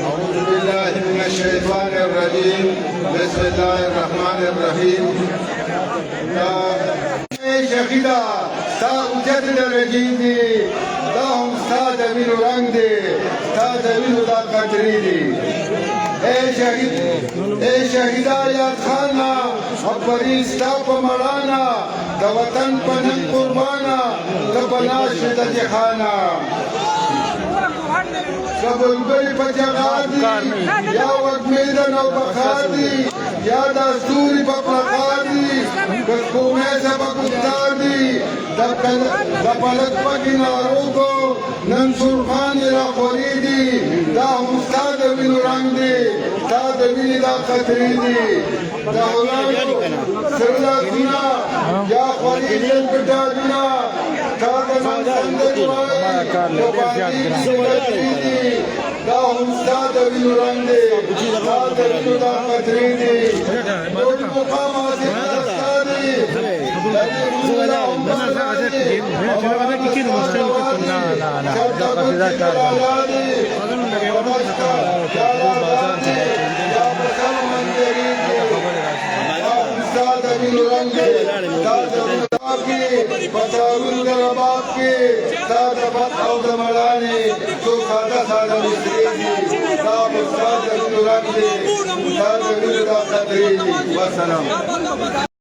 أعوذ بالله من الشيطان الرجيم بسم الله الرحمن الرحيم شهيدا تا اوچت درجی دی دا هم ستا د وینو رنگ دی ستا د وینو دا قطرې دي اے شهیدا یاد خانا اکبري ستا په مړانا د وطن په ننګ قربانا د بلاش د جهانا کبلبل په جغار دي یا وږمیدن او بخار دي یا د ستوري په پرخار دي د سپوږمۍ څخه ګفتار دي د پلک په کنارو کو نن سرخانې راخورې دي دا هم ستا د وینو رنګ دی ستا د وینې دا قطرې دي د هلانو سره لاسونه یا خورې دي ګډاډونه ستا د منځنده جوړوي د باندې دي دا هم ستا د وینو رنګ دی ستا د وینو دا قطرې دي ټول مقام حاصل ستا دی پتاون در رباب کې تا د بد او د مړانې څو ساده ساده مستري دي دا به ستا د وینو رنګ دی ستا د وینو دا قطرې دي. والسلام.